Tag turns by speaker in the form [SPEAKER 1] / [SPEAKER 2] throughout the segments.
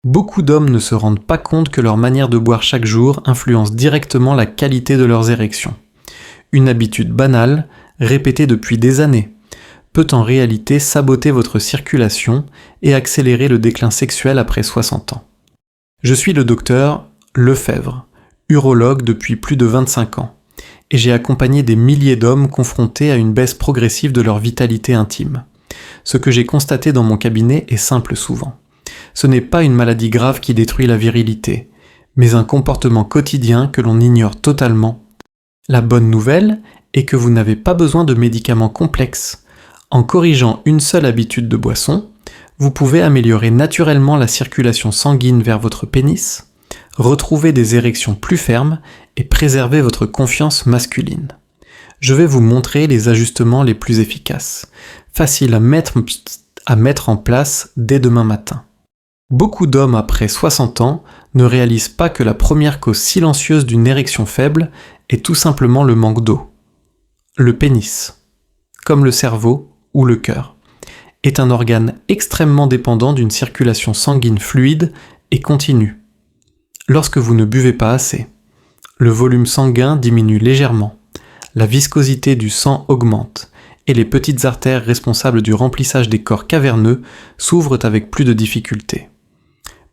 [SPEAKER 1] Beaucoup d'hommes ne se rendent pas compte que leur manière de boire chaque jour influence directement la qualité de leurs érections. Une habitude banale, répétée depuis des années, peut en réalité saboter votre circulation et accélérer le déclin sexuel après 60 ans. Je suis le docteur Lefebvre, urologue depuis plus de 25 ans, et j'ai accompagné des milliers d'hommes confrontés à une baisse progressive de leur vitalité intime. Ce que j'ai constaté dans mon cabinet est simple souvent. Ce n'est pas une maladie grave qui détruit la virilité, mais un comportement quotidien que l'on ignore totalement. La bonne nouvelle est que vous n'avez pas besoin de médicaments complexes. En corrigeant une seule habitude de boisson, vous pouvez améliorer naturellement la circulation sanguine vers votre pénis, retrouver des érections plus fermes et préserver votre confiance masculine. Je vais vous montrer les ajustements les plus efficaces, faciles à mettre en place dès demain matin. Beaucoup d'hommes après 60 ans ne réalisent pas que la première cause silencieuse d'une érection faible est tout simplement le manque d'eau. Le pénis, comme le cerveau ou le cœur, est un organe extrêmement dépendant d'une circulation sanguine fluide et continue. Lorsque vous ne buvez pas assez, le volume sanguin diminue légèrement, la viscosité du sang augmente et les petites artères responsables du remplissage des corps caverneux s'ouvrent avec plus de difficulté.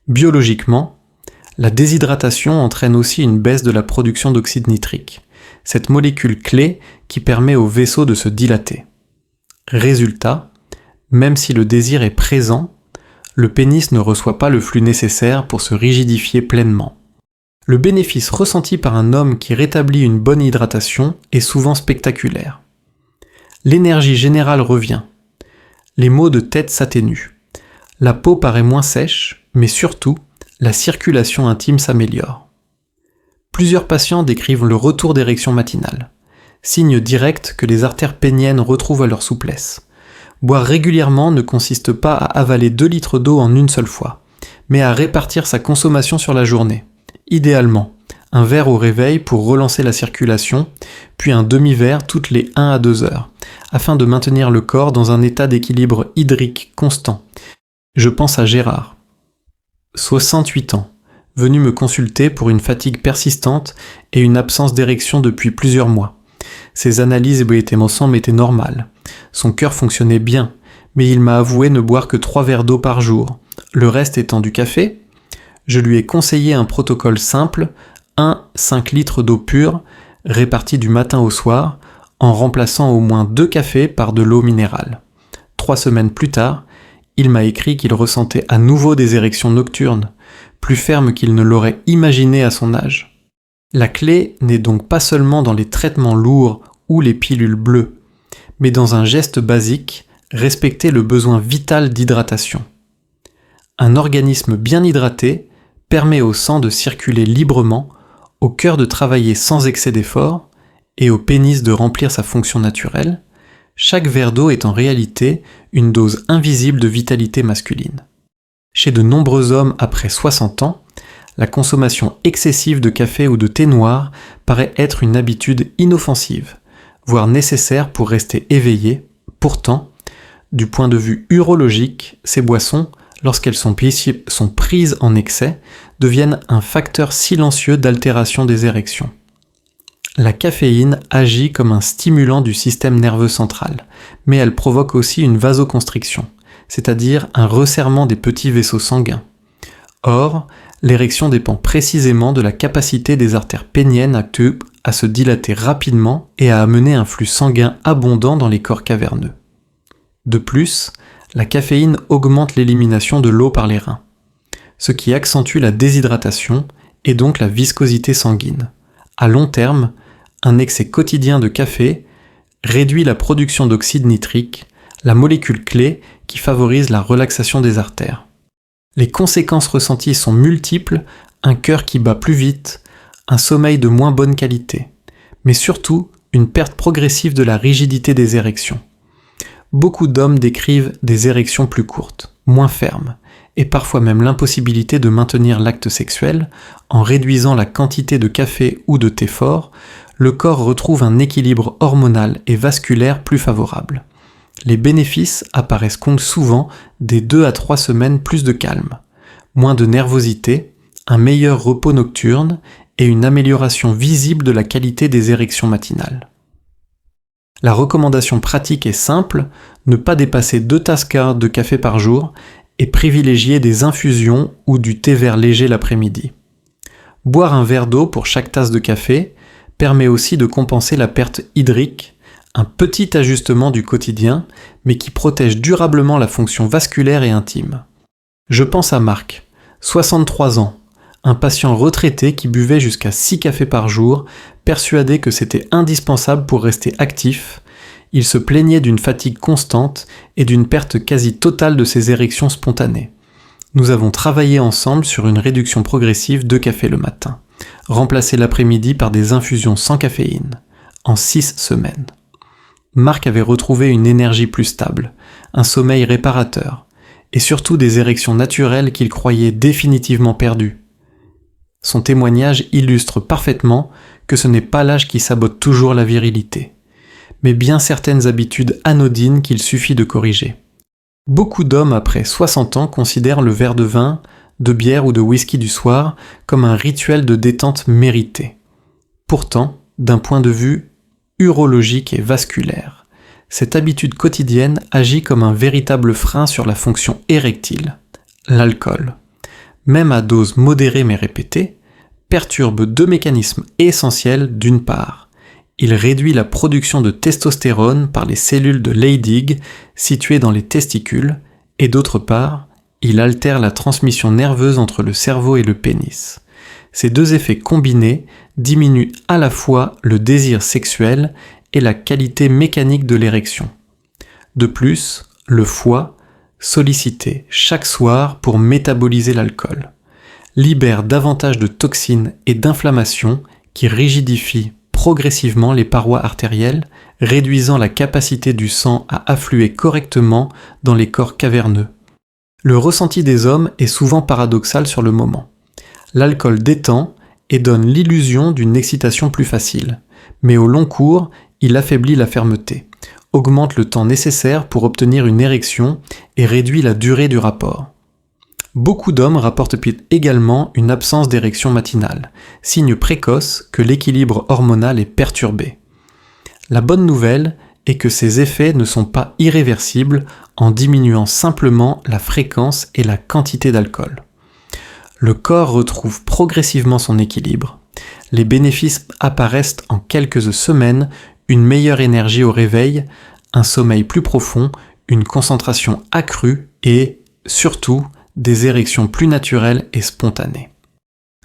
[SPEAKER 1] Biologiquement, la déshydratation entraîne aussi une baisse de la production d'oxyde nitrique, cette molécule clé qui permet aux vaisseaux de se dilater. Résultat, même si le désir est présent, le pénis ne reçoit pas le flux nécessaire pour se rigidifier pleinement. Le bénéfice ressenti par un homme qui rétablit une bonne hydratation est souvent spectaculaire. L'énergie générale revient. Les maux de tête s'atténuent. La peau paraît moins sèche, mais surtout, la circulation intime s'améliore. Plusieurs patients décrivent le retour d'érection matinale, signe direct que les artères péniennes retrouvent leur souplesse. Boire régulièrement ne consiste pas à avaler 2 litres d'eau en une seule fois, mais à répartir sa consommation sur la journée. Idéalement, un verre au réveil pour relancer la circulation, puis un demi-verre toutes les 1 à 2 heures, afin de maintenir le corps dans un état d'équilibre hydrique constant. Je pense à Gérard, 68 ans, venu me consulter pour une fatigue persistante et une absence d'érection depuis plusieurs mois. Ses analyses me étaient normales. Son cœur fonctionnait bien, mais il m'a avoué ne boire que 3 verres d'eau par jour, le reste étant du café. Je lui ai conseillé un protocole simple, 5 litres d'eau pure, répartie du matin au soir, en remplaçant au moins 2 cafés par de l'eau minérale. 3 semaines plus tard, il m'a écrit qu'il ressentait à nouveau des érections nocturnes, plus fermes qu'il ne l'aurait imaginé à son âge. La clé n'est donc pas seulement dans les traitements lourds ou les pilules bleues, mais dans un geste basique, respecter le besoin vital d'hydratation. Un organisme bien hydraté permet au sang de circuler librement, au cœur de travailler sans excès d'effort et au pénis de remplir sa fonction naturelle. Chaque verre d'eau est en réalité une dose invisible de vitalité masculine. Chez de nombreux hommes après 60 ans, la consommation excessive de café ou de thé noir paraît être une habitude inoffensive, voire nécessaire pour rester éveillé. Pourtant, du point de vue urologique, ces boissons, lorsqu'elles sont prises en excès, deviennent un facteur silencieux d'altération des érections. La caféine agit comme un stimulant du système nerveux central, mais elle provoque aussi une vasoconstriction, c'est-à-dire un resserrement des petits vaisseaux sanguins. Or, l'érection dépend précisément de la capacité des artères péniennes à se dilater rapidement et à amener un flux sanguin abondant dans les corps caverneux. De plus, la caféine augmente l'élimination de l'eau par les reins, ce qui accentue la déshydratation et donc la viscosité sanguine. À long terme, un excès quotidien de café réduit la production d'oxyde nitrique, la molécule clé qui favorise la relaxation des artères. Les conséquences ressenties sont multiples, un cœur qui bat plus vite, un sommeil de moins bonne qualité, mais surtout une perte progressive de la rigidité des érections. Beaucoup d'hommes décrivent des érections plus courtes, moins fermes, et parfois même l'impossibilité de maintenir l'acte sexuel. En réduisant la quantité de café ou de thé fort, le corps retrouve un équilibre hormonal et vasculaire plus favorable. Les bénéfices apparaissent souvent dès 2 à 3 semaines plus de calme, moins de nervosité, un meilleur repos nocturne et une amélioration visible de la qualité des érections matinales. La recommandation pratique est simple, ne pas dépasser 2 tasses quart de café par jour et privilégier des infusions ou du thé vert léger l'après-midi. Boire un verre d'eau pour chaque tasse de café permet aussi de compenser la perte hydrique, un petit ajustement du quotidien, mais qui protège durablement la fonction vasculaire et intime. Je pense à Marc, 63 ans, un patient retraité qui buvait jusqu'à 6 cafés par jour, persuadé que c'était indispensable pour rester actif. Il se plaignait d'une fatigue constante et d'une perte quasi totale de ses érections spontanées. Nous avons travaillé ensemble sur une réduction progressive de café le matin, remplacée l'après-midi par des infusions sans caféine, en 6 semaines. Marc avait retrouvé une énergie plus stable, un sommeil réparateur, et surtout des érections naturelles qu'il croyait définitivement perdues. Son témoignage illustre parfaitement que ce n'est pas l'âge qui sabote toujours la virilité, mais bien certaines habitudes anodines qu'il suffit de corriger. Beaucoup d'hommes après 60 ans considèrent le verre de vin, de bière ou de whisky du soir comme un rituel de détente mérité. Pourtant, d'un point de vue urologique et vasculaire, cette habitude quotidienne agit comme un véritable frein sur la fonction érectile. L'alcool, même à dose modérée mais répétée, perturbe 2 mécanismes essentiels. D'une part, il réduit la production de testostérone par les cellules de Leydig situées dans les testicules, et d'autre part, il altère la transmission nerveuse entre le cerveau et le pénis. Ces 2 effets combinés diminuent à la fois le désir sexuel et la qualité mécanique de l'érection. De plus, le foie, sollicité chaque soir pour métaboliser l'alcool, libère davantage de toxines et d'inflammations qui rigidifient progressivement les parois artérielles, réduisant la capacité du sang à affluer correctement dans les corps caverneux. Le ressenti des hommes est souvent paradoxal sur le moment. L'alcool détend et donne l'illusion d'une excitation plus facile, mais au long cours, il affaiblit la fermeté, augmente le temps nécessaire pour obtenir une érection et réduit la durée du rapport. Beaucoup d'hommes rapportent également une absence d'érection matinale, signe précoce que l'équilibre hormonal est perturbé. La bonne nouvelle est que ces effets ne sont pas irréversibles en diminuant simplement la fréquence et la quantité d'alcool. Le corps retrouve progressivement son équilibre. Les bénéfices apparaissent en quelques semaines, une meilleure énergie au réveil, un sommeil plus profond, une concentration accrue et, surtout, des érections plus naturelles et spontanées.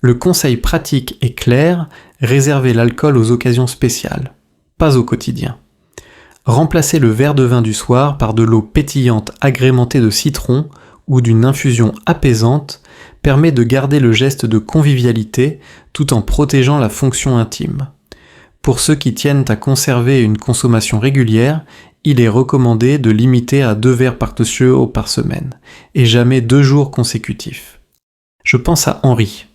[SPEAKER 1] Le conseil pratique est clair, réservez l'alcool aux occasions spéciales, pas au quotidien. Remplacez le verre de vin du soir par de l'eau pétillante agrémentée de citron ou d'une infusion apaisante permet de garder le geste de convivialité tout en protégeant la fonction intime. Pour ceux qui tiennent à conserver une consommation régulière, il est recommandé de limiter à 2 verres par semaine, et jamais 2 jours consécutifs. Je pense à Henri,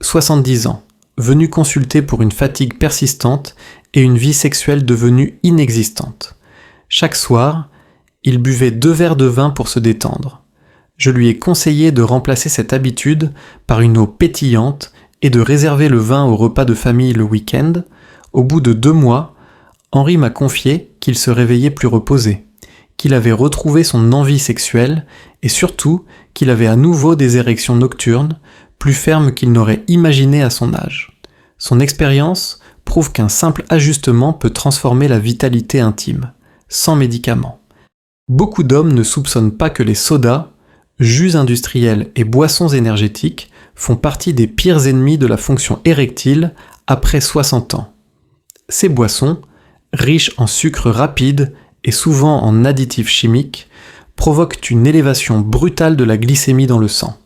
[SPEAKER 1] 70 ans, venu consulter pour une fatigue persistante et une vie sexuelle devenue inexistante. Chaque soir, il buvait 2 verres de vin pour se détendre. Je lui ai conseillé de remplacer cette habitude par une eau pétillante et de réserver le vin au repas de famille le week-end. Au bout de 2 mois, Henri m'a confié qu'il se réveillait plus reposé, qu'il avait retrouvé son envie sexuelle et surtout qu'il avait à nouveau des érections nocturnes, plus fermes qu'il n'aurait imaginé à son âge. Son expérience prouve qu'un simple ajustement peut transformer la vitalité intime, sans médicaments. Beaucoup d'hommes ne soupçonnent pas que les sodas, jus industriels et boissons énergétiques font partie des pires ennemis de la fonction érectile après 60 ans. Ces boissons, riches en sucre rapide et souvent en additifs chimiques, provoquent une élévation brutale de la glycémie dans le sang.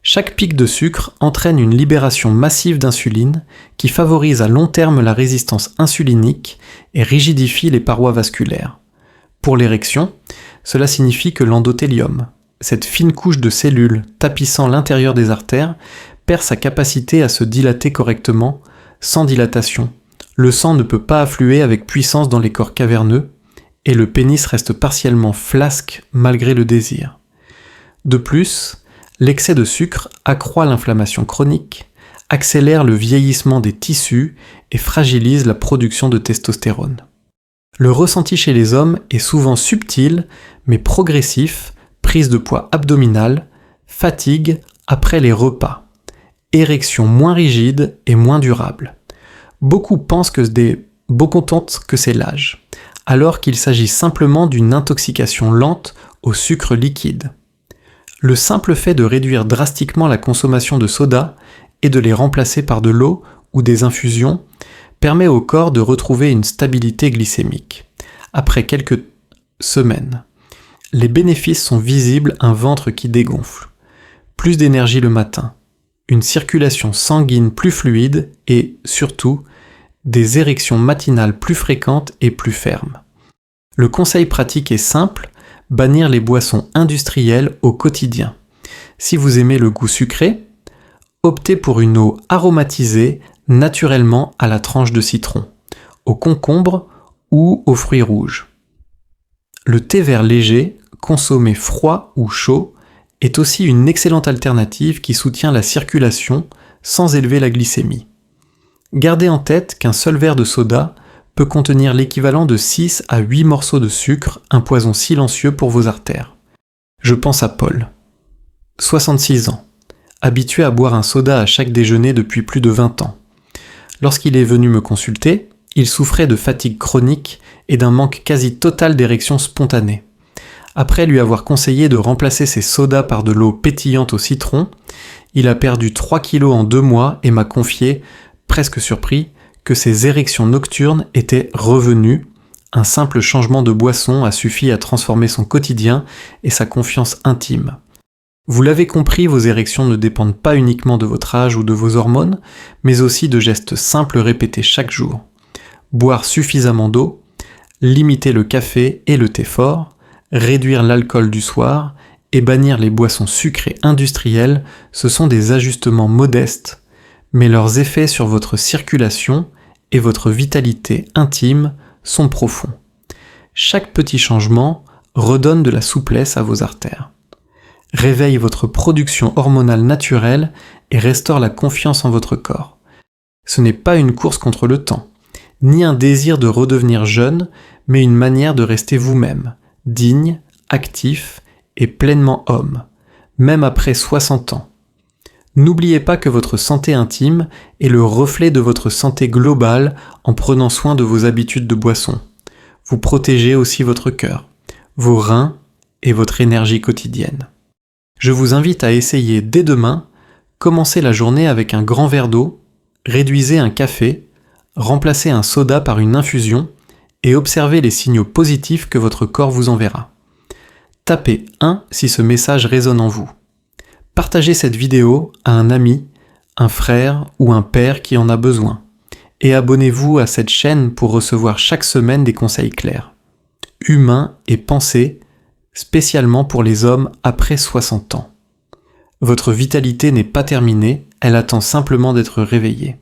[SPEAKER 1] Chaque pic de sucre entraîne une libération massive d'insuline qui favorise à long terme la résistance insulinique et rigidifie les parois vasculaires. Pour l'érection, cela signifie que l'endothélium, cette fine couche de cellules tapissant l'intérieur des artères, perd sa capacité à se dilater correctement. Sans dilatation, le sang ne peut pas affluer avec puissance dans les corps caverneux et le pénis reste partiellement flasque malgré le désir. De plus, L'excès de sucre accroît l'inflammation chronique, accélère le vieillissement des tissus et fragilise la production de testostérone. Le ressenti chez les hommes est souvent subtil mais progressif, prise de poids abdominale, fatigue après les repas, érection moins rigide et moins durable. Beaucoup pensent que c'est l'âge, alors qu'il s'agit simplement d'une intoxication lente au sucre liquide. Le simple fait de réduire drastiquement la consommation de soda et de les remplacer par de l'eau ou des infusions permet au corps de retrouver une stabilité glycémique. Après quelques semaines, les bénéfices sont visibles: un ventre qui dégonfle, plus d'énergie le matin, une circulation sanguine plus fluide et, surtout, des érections matinales plus fréquentes et plus fermes. Le conseil pratique est simple: bannir les boissons industrielles au quotidien. Si vous aimez le goût sucré, optez pour une eau aromatisée naturellement à la tranche de citron, au concombre ou aux fruits rouges. Le thé vert léger, consommé froid ou chaud, est aussi une excellente alternative qui soutient la circulation sans élever la glycémie. Gardez en tête qu'un seul verre de soda peut contenir l'équivalent de 6 à 8 morceaux de sucre, un poison silencieux pour vos artères. Je pense à Paul, 66 ans, habitué à boire un soda à chaque déjeuner depuis plus de 20 ans. Lorsqu'il est venu me consulter, il souffrait de fatigue chronique et d'un manque quasi total d'érection spontanée. Après lui avoir conseillé de remplacer ses sodas par de l'eau pétillante au citron, il a perdu 3 kilos en 2 mois et m'a confié, presque surpris, que ses érections nocturnes étaient revenues. Un simple changement de boisson a suffi à transformer son quotidien et sa confiance intime. Vous l'avez compris, vos érections ne dépendent pas uniquement de votre âge ou de vos hormones, mais aussi de gestes simples répétés chaque jour. Boire suffisamment d'eau, limiter le café et le thé fort, réduire l'alcool du soir et bannir les boissons sucrées industrielles, ce sont des ajustements modestes, mais leurs effets sur votre circulation et votre vitalité intime sont profonds. Chaque petit changement redonne de la souplesse à vos artères, réveille votre production hormonale naturelle et restaure la confiance en votre corps. Ce n'est pas une course contre le temps, ni un désir de redevenir jeune, mais une manière de rester vous-même, digne, actif et pleinement homme, même après 60 ans. N'oubliez pas que votre santé intime est le reflet de votre santé globale en prenant soin de vos habitudes de boisson. Vous protégez aussi votre cœur, vos reins et votre énergie quotidienne. Je vous invite à essayer dès demain, commencez la journée avec un grand verre d'eau, réduisez un café, remplacez un soda par une infusion et observez les signaux positifs que votre corps vous enverra. Tapez 1 si ce message résonne en vous. Partagez cette vidéo à un ami, un frère ou un père qui en a besoin. Et abonnez-vous à cette chaîne pour recevoir chaque semaine des conseils clairs, humains et pensés, spécialement pour les hommes après 60 ans. Votre vitalité n'est pas terminée, elle attend simplement d'être réveillée.